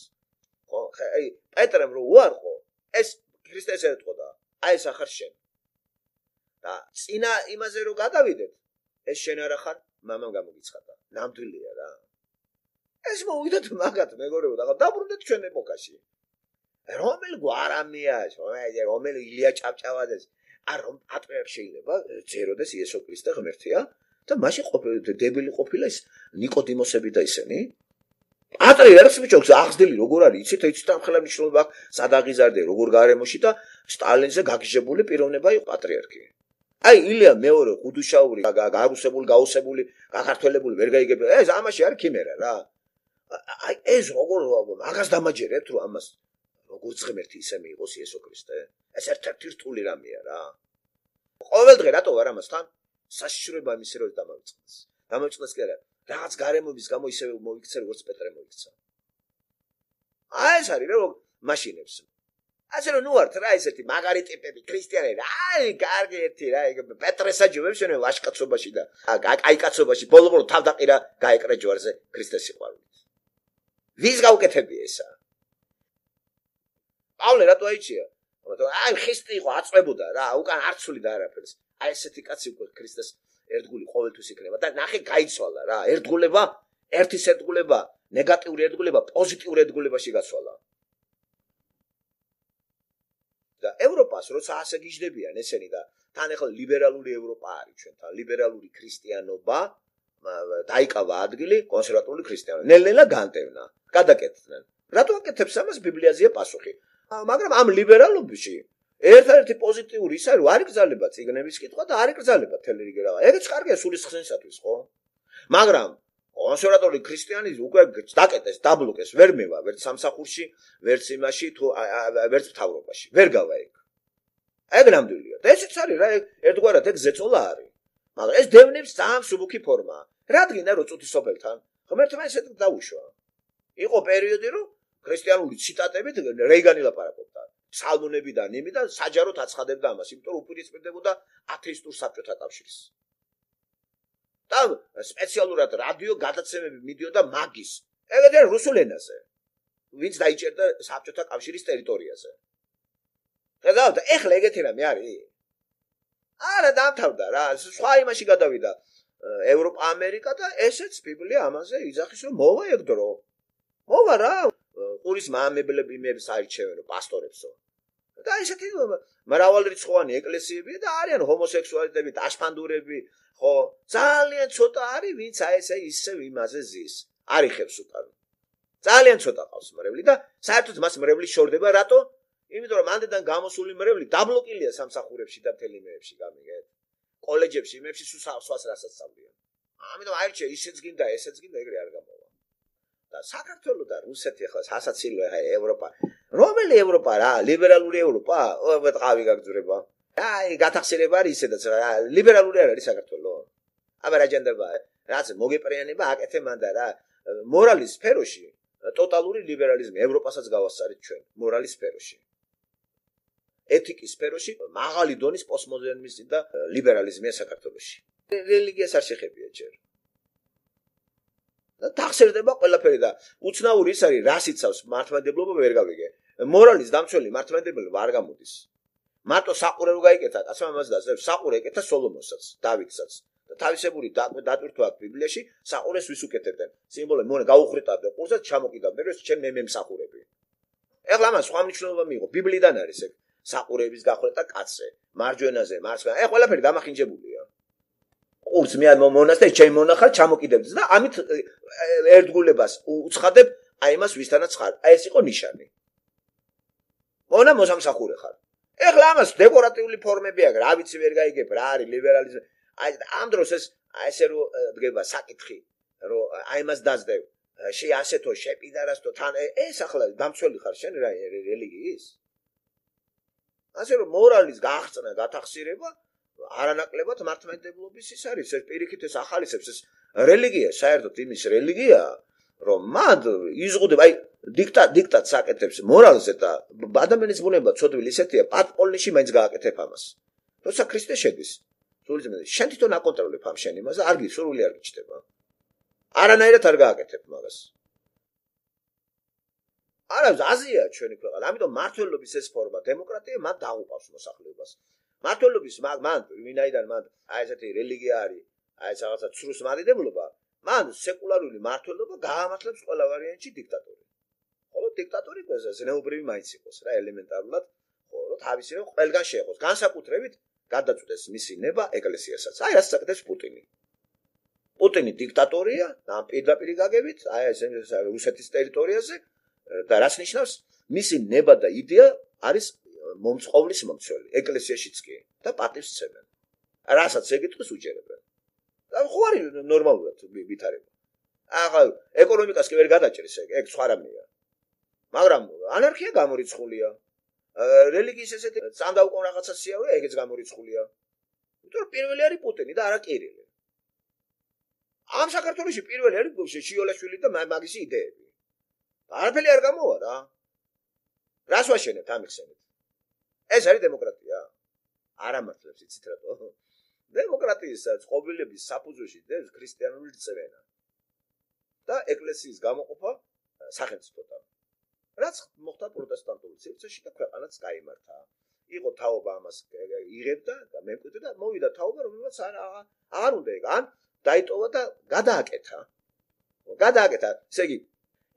ხო, აი პეტრემ რო უარყო, ეს ქრისტეს ეტყოდა. აი ეს ახარ შენ. და წინა იმაზე რო გადავიდეთ, ეს შენ არ ახარ, მამამ გამოგიცხადა. ნამდვილია რა. ეს მოვიდეთ მაგათ მეგობრებო, და დაბრუნდეთ ჩვენ ეპოქაში. რომელი გვარამია, რომელი ილია ჭავჭავადეს, რომ პატრიარქ შეიძლება ძეროდეს იესო ქრისტე ღმერთია და მაშინ დებილი ყოფილა ის ნიკოდიმოსები და ისინი. პატრიარქს მიჩოქს აღზრდილი როგორ არის, იცით ამხელა მნიშვნელობა აქვს, სადაღიზარდე როგორ გარემოში და სტალინზე გაგიჟებული პიროვნება იყო პატრიარქი. აი ილია მეორე ყუდუშაური გარუსებული, გაუსებული, გაქართველებული ვერ გაიგებ. ეს ამაში არის ქიმერა რა. აი ეს როგორ მაგას დამაჯერებთ რომ ამას როგორც ღმერთი ისე მიიღოს იესო ქრისტე. ეს ერთ-ერთი რთული რამეა რა. ყოველ დღე რატო ვარ ამასთან? საშიშროება იმის რომ დამავიწყდეს. დამავიწყდეს კი არა. რაღაც გარემოების გამო ისე მოიქცე როგორც პეტრე მოიქცა. აი ეს არის რომ მაშინებს. ასე რომ ნუ ვართ რა ესეთი მაგარი ტიპები ქრისტიანები. აი კარგი ერთი რა პეტრეს აჯობებს შენ ვაშკაცობაში და კაიკაცობაში ბოლო თავდაყირა გაეკრა ჯვარზე ქრისტეს სიყვარულით. ვის გაუკეთებია ესა? პავლე რატო აიჩია? აი ხისტი იყო აწვებოდა რა, უკან არ ცვლიდა არაფერს. აი ესეთი კაცი უკვე ქრისტეს ერთგული ყოველთვის იქნება და ნახე გაიცვალა რა. ერთგულება, ერთის ერთგულება, ნეგატიური ერთგულება პოზიტიური ერთგულებაში გაცვალა. და ევროპას როცა ასე გიждდებიან ესენი და თან ახლა ლიბერალური ევროპა არის ჩვენთან, ლიბერალური ქრისტიანობა დაიკავა ადგილი კონსერვატიული ქრისტიანობა. ნელ-ნელა განტევნა, გადაკეთდნენ. რატო აკეთებს ამას? ბიბლიაზეა პასუხი. მაგრამ ამ ლიბერალობაში ერთ-ერთი პოზიტიური ის არის, რომ არ იგრძალება წიგნების კითხვა და არ იგრძალება თელრიგი რა. ეგეც კარგია სულისხსენისათვის, ხო? მაგრამ კონსერვატორი ქრისტიანიზმი უკვე დაკეტეს, დაბლოკეს, ვერ მევა, ვერც სამსახურში, ვერც იმაში, თუ ვერც მთავრობაში. ვერ გავა ეგ. ეგ ნამდვილია. და ესეც არის რა, ერთგვარად ეგ ზეწოლა არის. მაგრამ ეს დევნების ძალიან მსუბუქი ფორმაა. რადგან რო წუთისოფელთან ღმერთმა ესეთ დაუშვა. იყო პერიოდი, რომ ქრისტიანული ციტატებით რეიგანი ლაპარაკობდა. ფსალმუნებიდან იმიდან საჯაროდ აცხადებდა ამას, იმიტომ რომ უპირისპირდებოდა ათეისტურ საბჭოთა კავშირს. და სპეციალურად რადიო გადაცემები მიდიოდა მაგის. ეგეთ არის რუსულ ენაზე. ვინც დაიჭერდა საბჭოთა კავშირის ტერიტორიაზე. ხედავთ, ეხლა ეგეთი რამე არის? არა დამთავრდა რა, სხვა იმაში გადავიდა ევროპა, ამერიკა და ესეც ბიბლია ამაზე იძახის რომ მოვა ეგ დრო. მოვა რა, ყურის მამებლები იმებს აირჩევენ პასტორებსო. და ესეთი მრავალრიცხოვანი ეკლესიები და არიან ჰომოსექსუალიტები, დაშფანდურები, ხო, ძალიან ცოტა არის ვინც აი ესე ისე იმაზე ზის. არიხებს უკან. ძალიან ცოტა ყავს მრევლი და საერთოდ მას მრევლი შორდება რატო? იმიტომ რომ მანდიდან გამოსული მრევლი დაბლოკილია სამსახურებში და მთელი მეებში გამიგეთ. კოლეჯებში, იმებში სხვას რასაც სწავლიან. ამიტომ აირჩე ისეც გინდა, ესეც გინდა, ეგრე არ გამოვა. და საქართველო და რუსეთი ახლა სასაცილო ევროპა. რომელი ევროპა რა? ლიბერალური ევროპა? ტყავი გაგძვრება. აი გათახსირება არის ისედაც რა, ლიბერალური არ არის საქართველო. აბა რა ჯანდაბა, რაც მოგეპრიანება აკეთე მანდა რა. მორალის სფეროში ტოტალური ლიბერალიზმი ევროპასაც გავასწარეთ ჩვენ, მორალის სფეროში. ეთიკის სფეროში მაღალი დონის პოსტმოდერნიზმი და ლიბერალიზმია საქართველოში. რელიგიას არ შეხებია ჯერ. და თახსერდება ყველაფერი და უცნაური ის არის, რას იცავს მართლმადიდებლობა ვერ გავიგე. მორალის დამცველი მართლმადიდებლობა არ გამოდის. მარტო საყურე რო გაიკეთა, კაცმა მას და საყურე ეკეთა სოლომონსაც, დავითსაც. თავისებური დატვირთვა აქვს ბიბლიაში, საყურეს ვის უკეთებდნენ. სიმბოლოები მონა გაუხრიტავდნენ ყურს და ჩამოკიდავდნენ, რომ ჩემ მემსახურები. ეხლა ამას სხვა მნიშვნელობა მიიღო. ბიბლიიდან არის ეგ საყურების გახრეტა კაცზე, მარჯვენაზე, მარცხენა. ეს ყველაფერი დამახინჯებულია. ყურს მე მონას და ჩემ მონახარ ჩამოკიდებს და ამით ერთგულებას უცხადებ აი მას ვისთანაც ხარ. აი ეს იყო ნიშანი. მონა მოსამსახურე ხარ. ეხლა ამას დეკორატიული ფორმები აქვს, რა ვიცი ვერ გაიგებ, რა არის ლიბერალიზმი. აი ამ დროს ეს აი ესე რომ დგება საკითხი, რომ აი მას დაძდევ. ასეთო შეპიდარასთო თან ეს ახლა დამცველი ხარ შენ რა რელიგიის? ასე რომ მორალის გააღწნა, გათახსირება არანაკლებად მართლმადიდებლობის ის არის, ეს პირიქით ეს ახალისებს ეს რელიგია, საერთოდ იმის რელიგიაა, რომ მად იზღუდება, აი დიქტატს აკეთებს მორალზე და ადამიანის ბუნება ცოდვილი ისეთია, პატყოლში მაინც გააკეთებ ამას. როცა ქრისტე შედის, სულიზმე, შენ თვითონ აკონტროლებ ამ შენ იმას და არ გისურვილი არ გიჩნდება. არანაირად არ გააკეთებ მაგას. არა, აზია ჩვენი ქვეყანა, ამიტომ მართლობის ეს ფორმა დემოკრატია მათ დაუყავს მოსახლეობას. მართლობის მან ვინაიდან მან აი ესეთი რელიგია არის, აი ეს რაღაცა ცრუს მადიდებლობა, მან სეკულარული მართლობა გაამართლებს ყველა ვარიანტში დიქტატურა. ხოლო დიქტატორი ზნეობრივი მაინც იყოს რა ელემენტარულად, ხოლო თავისივე ყველგან შეეხოს, განსაკუთრებით გადაწყვეტეს მისი ნება ეკლესიასაც. აი რაც საკეთებს პუტინი. პუტინი დიქტატორია, ამ პირდაპირ გაგებით, აი ეს რუსეთის ტერიტორიაზე და რაც ნიშნავს, მისი ნება და იდეა არის მომწყოვლის მომცველი, ეკლესიაშიც კი და პატივს სცემენ. რასაც ეკითხვის უჯერებენ. და ხო არის ნორმალურად ვითარება. ახლა ეკონომიკას კი ვერ გადაჭრის ეგ სხვა რამეა. მაგრამ ანარქია გამორიცხულია. რელიგიის ესეთი წამდა უკონ რაღაცა სიავრე, ეგეც გამორიცხულია. იმიტომ რომ პირველი არის პუტინი და არა კირილი. ამ საქართველოში პირველი არის შიოლაშვილი და მაგისი იდეები. არაფერი არ გამოვა რა. რას ვაშენებთ ამიხსენეთ? ეს არის დემოკრატია. არ ამართლებს იცით რატო? დემოკრატიის წყობილების საფუძველში დევს ქრისტიანული რწმენა და ეკლესიის გამოყოფა სახელმწიფოდან. რაც მოხდა პროტესტანტულ სივრცეში და ქვეყანაც გაიმართა. იყო თაობა ამას იღებდა და მემკვიდრე და მოვიდა თაობა, რომელსაც არ უნდა ეგ ან დაიტოვა და გადააკეთა. ესე იგი,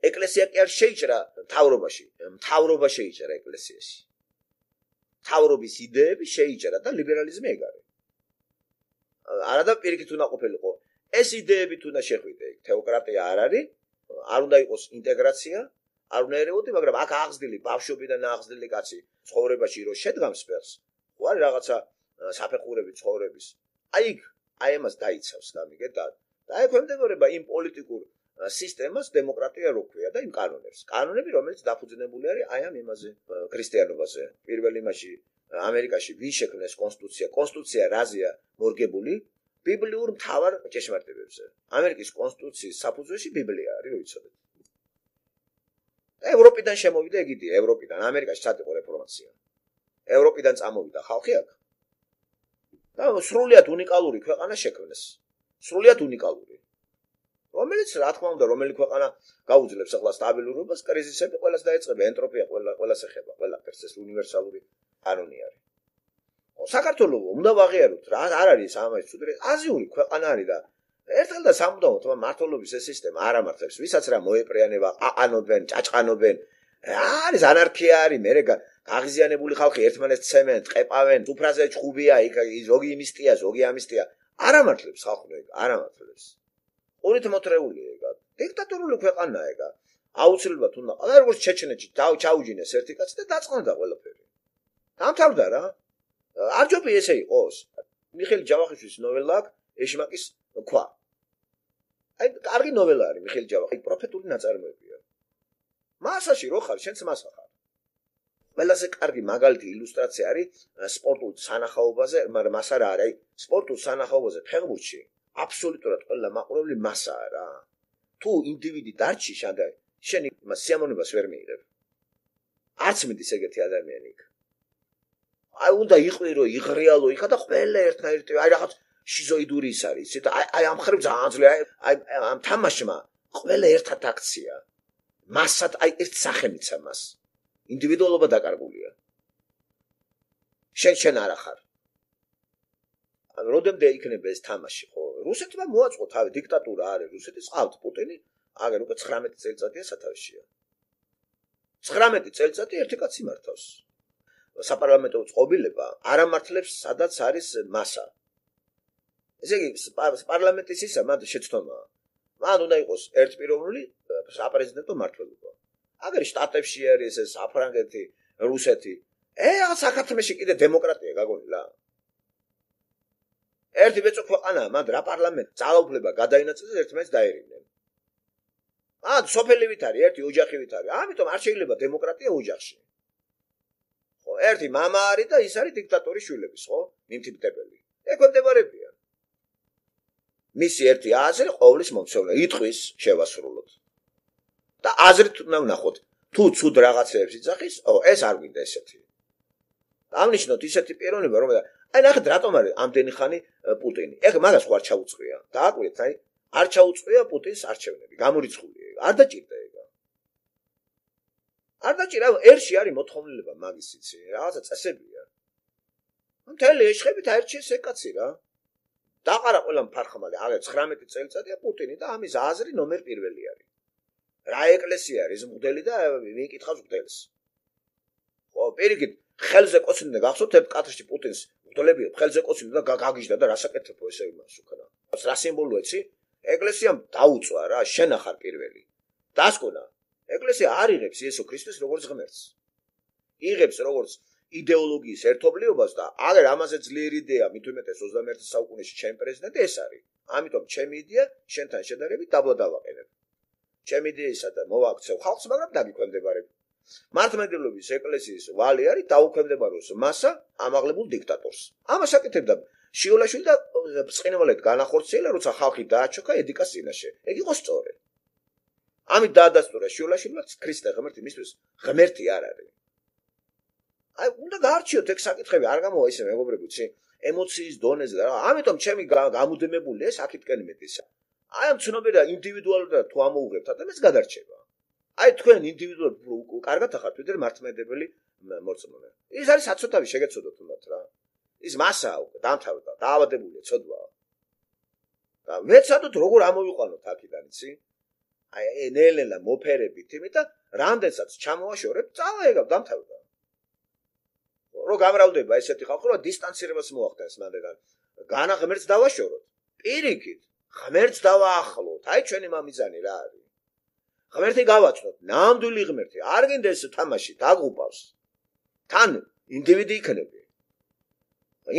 ეკლესია კი არ შეიჭრა მთავრობაში, მთავრობა შეიჭრა ეკლესიაში. მთავრობის იდეები შეიჭრა და ლიბერალიზმი ეგ არის. არადა პირიქით უნდა ყოფილიყო. ეს იდეები თუ უნდა შეხვიდე, თეოკრატია არ არის, არ უნდა იყოს ინტეგრაცია, არ უნდა ერეოდი, მაგრამ აქ აღზრდილი ბავშვობიდან აღზრდილი კაცი ცხოვრებაში რო შედგამს ფერს, ხო არის რაღაცა საფეხურები ცხოვრების. აი ამას დაიცავს გამიგეთ და ექვემდებარება იმ პოლიტიკურ სისტემას დემოკრატია რო ქვია და იმ კანონებს. კანონები, რომელიც დაფუძნებული არის აი ამ იმაზე, ქრისტიანობაზე. პირველ იმაში ამერიკაში ვის შექმნეს კონსტიტუცია? კონსტიტუცია რაზეა მორგებული? ბიბლიურ მთავარ ჭეშმარიტებებზე. ამერიკის კონსტიტუციის საფუძველში ბიბლია არის, რო იცოდეთ. ევროპიდან შემოვიდა ეგ იდეა, ევროპიდან, ამერიკაში სად იყო რეფორმაცია. ევროპიდან წამოვიდა ხალხი აქ. და სრულიად უნიკალური ქვეყანა შექმნეს. სრულიად უნიკალური. რომელიც რა თქმა უნდა, რომელი ქვეყანა გაუძლებს ახლა სტაბილურობას, კრიზისები ყველას დაეწყება, ენტროპია ყველას ეხება, ყველაფერს ეს უნივერსალური კანონი არის. საქართველოს უნდა ვაღიაროთ რა არ არის ამას ცუდრე აზიური ქვეყანა არის და ერთხელ და სამუდამოდ მართლობის ეს სისტემა არ ამართლებს, ვისაც რა მოეპრიანება, აყანობენ, ჭაჭყანობენ. არის ანარქია არის, მე გაღიზიანებული ხალხი ერთმანეთს ცემენ, ტყეპავენ, სუფრაზე ჭხუბია, იქ ზოგი იმისტია, ზოგი ამისტია. არ ამართლებს ხალხი ეგ, არ ამართლებს. ორით მოთრეულია ეგ. დიქტატურული ქვეყანაა ეგ. აუცილებლად უნდა, აი როგორც ჩეჩნეთში ჩაუჯინეს ერთი კაცი და დაწყნდა ყველაფერი. დამთავრდა რა. არ ჯობი ესე იყოს. მიხეილ ჯავახიშვილის ნოველა ეშმაკის ქვა. აი კარგი ნოველა არის მიხეილ ჯავახიშვილის, პროფეტული ნაწარმოებია. მასაში რო ხარ, შენც მასა ხარ. ყველაზე კარგი მაგალითი ილუსტრაცია არის სპორტულ სანახაობაზე, მაგრამ მას არ არის, სპორტულ სანახაობაზე ფეხბურთში აბსოლუტურად ყველა მაყურებელი მასაა რა. თუ ინდივიდი დარჩი შენ სიამოვნებას ვერ მიიღებ. არც მიდის ეგეთი ადამიანი იქ. აი უნდა იყვირო, იღრიალო იქა და ყველა ერთნაირი აი რაღაც შიზოიდური ის არის, ისე და აი ამ ხრივ ძალიან ძლია, აი ამ თამაშმა ყველა ერთად აქცია. მასად აი ერთ სახემიცა მას. ინდივიდუალობა დაკარგულია. შენ არა ხარ. როდემდე იქნება ეს თამაში, ხო? რუსეთმა მოაწყო თავი დიქტატურა არის, რუსეთის ყავთ პუტინი, აგერ უკვე 19 წელიწადია სათავეშია. 19 წელიწადი ერთი კაცი მართავს. საპარლამენტო წყობილება არ ამართლებს, სადაც არის მასა. ესე იგი, პარლამენტის ისა მათ შეცდომაა. მან უნდა იყოს ერთპიროვნული საპრეზიდენტო მმართველობა. აგერ შტატებში არის ეს საფრანგეთი, რუსეთი. საქართველოში კიდე დემოკრატია გაგონილა. ერთი ბეწო ქვეყანაა, მან რა პარლამენტი ძალაუფლება გადაინაწილეს ერთმანეთს დაერიგნენ. სოფელი ვით არის, ერთი ოჯახი ვით არის. ამიტომ არ შეიძლება დემოკრატია ოჯახში. ხო, ერთი მამა არის და ის არის დიქტატორის შვილების, ხო? მიმთიბებელი. ექვემდებარებიან. მისი ერთი აზრი ყოვლის მომცემლად იტყვის შევასრულოთ. და აზრით უნდა ვნახოთ, თუ ცუდ რაღაცებს იძახის, ეს არ გვინდა ესეთი. აღნიშნოთ ისეთი პიროვნება, რომელიც ნახეთ რატომ არის ამდენი ხანი პუტინი. მაგას ხო არ ჩაუწყია. დააკვირდეთ, არ ჩაუწყია პუტინს არჩევნები, გამორიცხულია. არ დაჭირდა ეგა. არ დაჭირა, ერში არის მოთხოვნილება მაგის იცი, რაღაცა წესებია. მთელი ეშხებით აერჩიეს ეგ კაცი რა. დაყარა ყველა მფარხმალი, აგერ 19 წელიწადია პუტინი და ამის აზრი ნომერ პირველი არის. რა ეკლესია არის მღვდელი და მიიკითხავს მღვდელს. ხო, პირიქით, ხელზე კოცნიდა გახსოვთ ერთ კადრში პუტინს მღვდლები ხელზე კოცნიდა და გაგიჟდა და რასაკეთებო ესე იმას უკრა. რა სიმბოლოა იცი? ეკლესიამ დაუწვა რა, შენ ახარ პირველი. დასკონა. ეკლესია არ იღებს იესო ქრისტეს როგორც ღმერთს. იღებს როგორც იდეოლოგიის ერთობლიობას და აგერ ამაზე ძლიერი იდეა მით უმეტეს 21 საუკუნეში ჩემი პრეზიდენტი ეს არის. ამიტომ ჩემი იდეა შენთან შედარებით დაბლა დავაყენებ. ჩემი იდეისა და მოვაქცევ ხალხს, მაგრამ დაგიქვემდებარებ. მართლმადიდებლობის ეკლესიის ვალი არის დაუქვემდებაროს მასა ამაღლებულ დიქტატორს. ამას აკეთებდა შიოლაშვილი და ბრწყინვალედ განახორციელა, როცა ხალხი დააჩოქა ედიკას წინაშე. ეგ იყო სწორი. ამით დაადასტურა შიოლაშვილმა ქრისტე ღმერთი მისთვის ღმერთი არ არის. უნდა გაარჩიოთ ეგ საკითხები, არ გამოვა ისე მეგობრებო, ცი ემოციის დონეზე და ამიტომ ჩემი გამუდმებული ეს აქეთკენ მეტის. ამ ცნობიერად ინდივიდუალურად თუ ამოუღებთ ადამიანს გადარჩება. თქვენ ინდივიდუალურად კარგად ახართ ვიდრე მართლმადიდებელი მოწმე. ის არის საცოთავი შეგეცოდოთ თუნდაც რა. ის მასაა უკვე დამთავრდა, დაავადებულია, ცოდვაა. და მეცადოთ როგორ ამოვიყვანოთ აქედან, იცი? ნელ-ნელა მოფერებით, იმიტომ რამდენსაც ჩამოვაშორებ, წავა ეგა დამთავრდა. რო გამრავლდება ესეთი ხალხი, რომ დისტანცირებას მოახდენს მანდიდან. განა ღმერთს დავაშოროთ. პირიქით, ღმერთს დავაახლოთ. ჩვენი მამიზანი რა არის? ღმერთი გავაცნოთ, ნამდვილი ღმერთი. არ გინდა ეს თამაში დაგუპავს. თან ინდივიდი იქნება.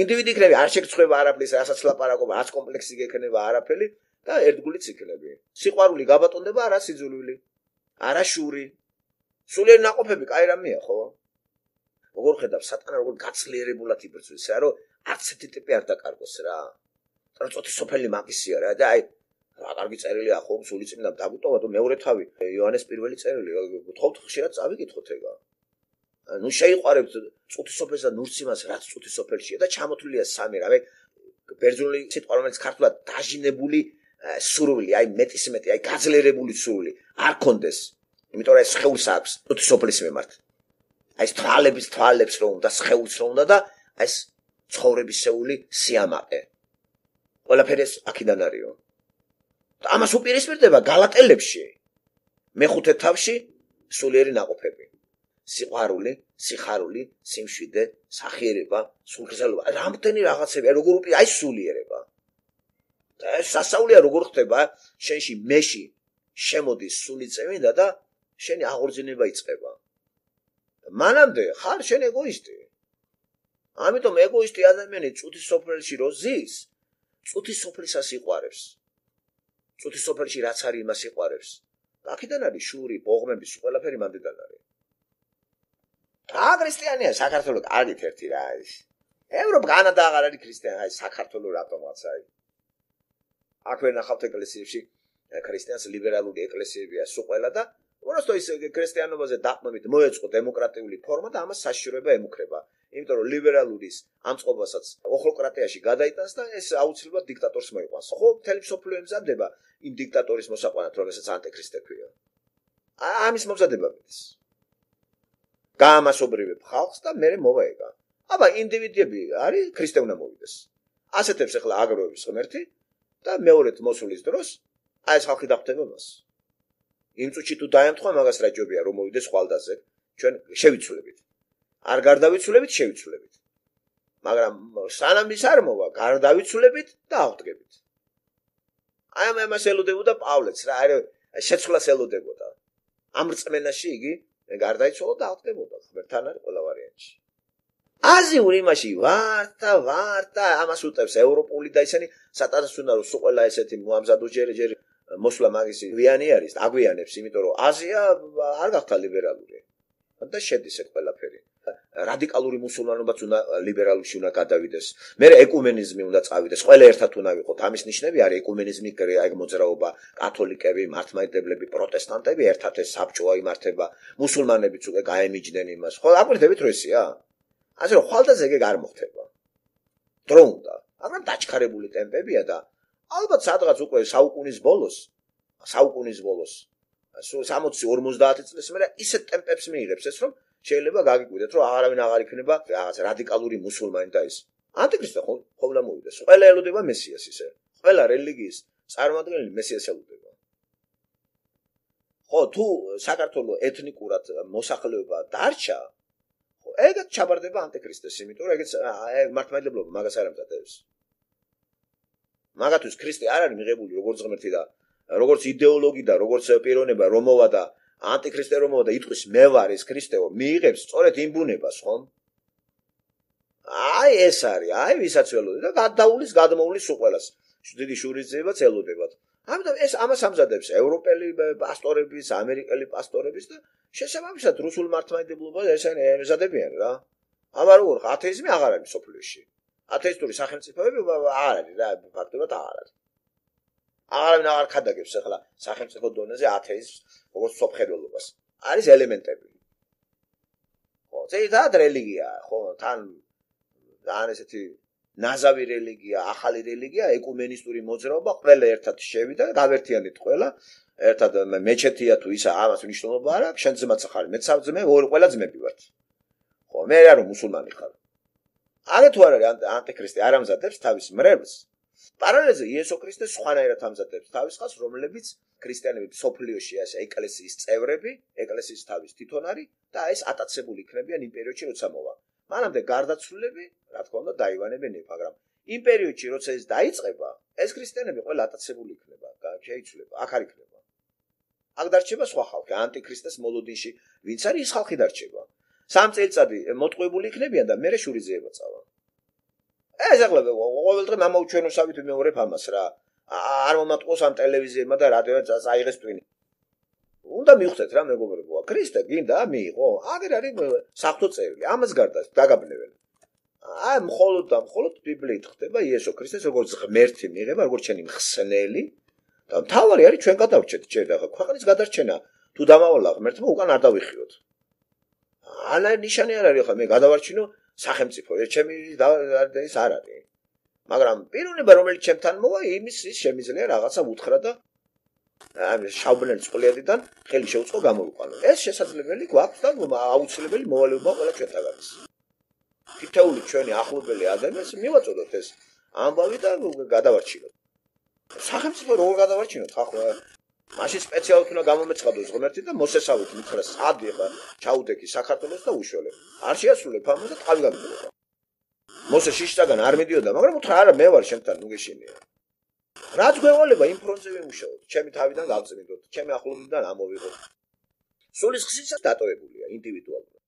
ინდივიდი იქნება, არ შეგწყვება არაფრის, რასაც ლაპარაკობა, რაც კომპლექსი გექნება არაფერი და ერთგულიც იქნება. სიყვარული გაბატონდება, არა სიძულვილი, არა შური. სულიერი ნაყოფები კაი რამეა, ხო? როგორ ხედავ სატანა როგორ გაცლიერებულად იბრძვის რა, რომ არც ერთი ტიპი არ დაკარგოს რა. წოთი სოფელი მაგისია რა და რა კარგი წერილია ხო სული წმინდა დაგუტოვა და მეორე თავი იოანეს პირველი წერილი გთხოვთ ხშირად წავიკითხოთ ეგა. ნუ შეიყვარებთ წუთი სოფელსა ნურციმას რაც წუთი სოფელშია და ჩამოთვლილია სამი რა. ბერძნული სიტყვა რომელიც ქართულად დაჟინებული სურვილი, მეტის მეტი, გაძლიერებული სურვილი არ კონდეს. იმიტომ რომ ეს ხეულს აქვს წუთი სოფლის მიმართ. ეს თვალებს რომ და სხეულს რომ და ეს ცხოვრებისეული სიამაყე. ყველაფერი აქედან არისო. ამას უპირისპირდება გალატელებში. მეხუთე თავში სულიერი ნაყოფები. სიყვარული, სიხარული, სიმშვიდე, სახიერება, სულხისელობა, რამდენი რაღაცები, როგორ სულიერება. და ეს სასაულია როგორ ხდება, შენში მეში შემოდის სული წემინდა და შენი აღორძინება იწყება. მანამდე ხარ შენ ეგოისტი. ამიტომ ეგოისტი ადამიანი წუთის სოფელში რო ზის, წუთის სოფლისას იყვარებს. წუთის სოფელში რაც არის იმას იყვარებს. აქედან არის შური, ბოღმები, ყველაფერი მანდიდან არის. რა ქრისტიანია საქართველოს კარგით ერთი რა არის. ევროპა კანადა აღარ არის ქრისტიანი, საქართველოს რატომაც არის. აქ ვერ ნახავთ ეკლესიებში ქრისტიანს ლიბერალური ეკლესიებია სულ ყველა და უბრალოდ ის ქრისტიანობაზე დაყრდნობით მოეწყო დემოკრატიული ფორმა და ამას საშიშროება ემუქრება. იმიტომ რომ ლიბერალურის ამწყობასაც ოხროკრატიაში გადაიტანს და ეს აუცილებლად დიქტატორს მოიყვანს. ხო, მთელი მსოფლიო ემზადება იმ დიქტატორის მოსაყვანად, რომელსაც ანტიქრისტე ქვია. ამის მომზადება მიდის. გაამასობრებებ ხალხს და მერე მოვა ეგა. აბა ინდივიდები არის ქრისტე უნდა მოვიდეს. ასეთებს ახლა აგროვებს ღმერთი და მეორედ მოსulis დროს აი ეს ხალხი დახვდება მას. იმ წუთში თუ დაემთხვა მაგას რა ჯობია რომ მოვიდეს ხვალდაზე, ჩვენ შევიცვლებით. არ გარდავიცვლებით, შევიცვლებით. მაგრამ სანამ ის არ მოვა, გარდავიცვლებით და ავდგებით. აი ამას ელოდებოდა პავლეც რა, შეცვლას ელოდებოდა. ამ რწმენაში იგი გარდაიცვალა და ავდგებოდა ღმერთთან არის ყველა ვარიანტში. აზიურ იმაში ვარ და ამას უტევს ევროპული და ისინი სატანას უნდა რომ სულ ყველა ესეთი მოამზადოს ჯერ მოსვლა მაგისი გვიანი არის, აგვიანებს, იმიტომ რომ აზია არ გახდა ლიბერალური. და შედის ეს ყველაფერი. რადიკალური მუსულმანობაც უნდა ლიბერალურში უნდა გადავიდეს. მე ეკუმენიზმი უნდა წავიდეს. ყველა ერთად უნდა ვიყოთ. ამის ნიშნები არის ეკუმენიზმი, აი მოძრაობა, კათოლიკები, მართლმადიდებლები, პროტესტანტები ერთად ეს საბჭოა იმართება. მუსულმანებიც უკვე გაემიჯნენ იმას. ხო, აკვირდებით რომ ესეა? ასე რომ ხვალდაზე ეგ არ მოხდება. დრო უნდა. მაგრამ დაჩქარებული ტემპებია და ალბათ სადღაც უკვე საუკუნის ბოლოს 60-50 წლის მერე ისეთ ტემპებს მიიღებს ეს რომ შეიძლება გაგიკვირდეთ რომ აღარავინ აღარ იქნება რაღაც რადიკალური მუსულმანი და ის ანტიქრისტე ხოლმე მოვიდეს. ყველა ელოდება მესიას ისე. ყველა რელიგიის წარმომადგენელი მესიას ელოდება. ხო, თუ საქართველოს ეთნიკურად მოსახლეობა დარჩა, ხო, ეგეთ ჩაბარდება ანტიქრისტეს, იმიტომ რომ ეგეც მართლმადიდებლობა მაგას არ ამზადებს. მაგათთვის ქრისტე არ არის მიღებული როგორც ღმერთი და როგორც იდეოლოგი და როგორც პიროვნება რომოვა და ანტიქრისტე რომოვა და იტყვის მე ვარ ეს ქრისტეო მიიღებს სწორედ იმ ბუნებას ხომ? აი ეს არის, აი ვისაც ველოდი და გადაულის გადმოვლის უყველას. დიდი შურისძიებაც ელოდებათ. ამიტომ ეს ამას ამზადებს ევროპელი პასტორების, ამერიკელი პასტორების და შესაბამისად რუსულ მართლმადიდებლობა ესენი ემზადებიან რა. ამარ როგორ ათეიზმი აღარ არის სოფლიოში. ათეისტური სახელმწიფოები აღარ არის რა, ფაქტობრივად აღარ არის. აღარ ხადაგებს ახლა სახელმწიფო დონეზე ათეიზმს როგორც სოფხედველობას. არის ელემენტები. ხო, ზეითად რელიგია, ხო, თან ესეთი ნაზავი რელიგია, ახალი რელიგია, ეკუმენისტური მოძრაობა, ყველა ერთად შევიდა, გავერთიანეთ ყველა, ერთად მეჩეთია თუ ისა, ამას მნიშვნელობა არ აქვს, შენ ძმაც ხარ, მეც ძმე, ყველა ძმები ვართ. ხო, მე არ მუსულმანი ხარ. არა თუ არ არის ანტიქრისტე არ ამზადებს თავის მრევლს. პარალელზე იესო ქრისტე სხვანაირად ამზადებს თავის ხალხს, რომლებიც ქრისტიანები სოფლიოში ასე ეკლესიის წევრები, ეკლესიის თავის თვითონ არის და ეს ატაცებული იქნებიან იმ პერიოდში, როცა მოვა. მანამდე გარდაცვლილები, რა თქმა უნდა, დაივანებენ, მაგრამ იმ პერიოდში, როცა ეს დაიწყება, ეს ქრისტიანები ყველა ატაცებული იქნება, შეიცვლება, აქ არ იქნება. აქ დარჩება სხვა ხალხი, ანტიქრისტეს მოლოდინში, ვინც არის ის ხალხი დარჩება. 3 წელიწადი მოტყუებული იქნებიან და მერე შურიძეება წავა. ეს ახლა ყოველდღე მამაუჩვენოსავით მეორებ ამას რა. არ მომატყოს ამ ტელევიზიებმა და რადიოებს აიღეს ტვინი. უნდა მივხვდეთ რა მეგობრებო, ქრისტე გინდა მიიღო. აგერ არის საფრთხო წერილი. ამას გარდა დაგაბნევენ. აი მხოლოდ ბიბლიით ხდება იესო ქრისტეს როგორც ღმერთი მიიღება, როგორც ჩვენი მხსნელი და მთავარი არის ჩვენ გადავრჩეთ ჯერ ახლა ქვეყნის გადარჩენა. თუ დამავალა ღმერთმა უკან არ დავიხიოთ. ალა ნიშანი არ არის ხა მე გადავარჩინო სახელმწიფო ჩემი ის არ არის მაგრამ პიროვნება რომელიც ჩემთან მოვა იმის ის შემიძლია რაღაცა უთხრა და შავბნელი წყლიადიდან ხელი შეუწყო გამოვიყვანო ეს შესაძლებელი გვაქვს და აუცილებელი მოვალეობა ყველა ჩვენთან არის თითოეული ჩვენი ახლობელი ადამიანს მივაწოდოთ ეს ამბავი და გადავარჩინოთ სახელმწიფო როგორ გადავარჩინოთ ახლა მაშინ სპეციალურად უნდა გამომეცხადოს ღმერთი და მოსესავით მითხრას ადი ხა ჩაუდექი საქართველოს და უშველე არ შეასრულებ ამას და თავი გამიგდება მოსე შიშტაგან არ მიდიოდა მაგრამ უთხრა არა მე ვარ შენთან ნუ გეშინია რაც გვევალება იმ ფრონტზე ვიმუშაოთ ჩემი თავიდან გავწმინდოთ ჩემი ახლობლიდან ამოვიღოთ სულის ხსისას დატოვებულია ინდივიდუალურად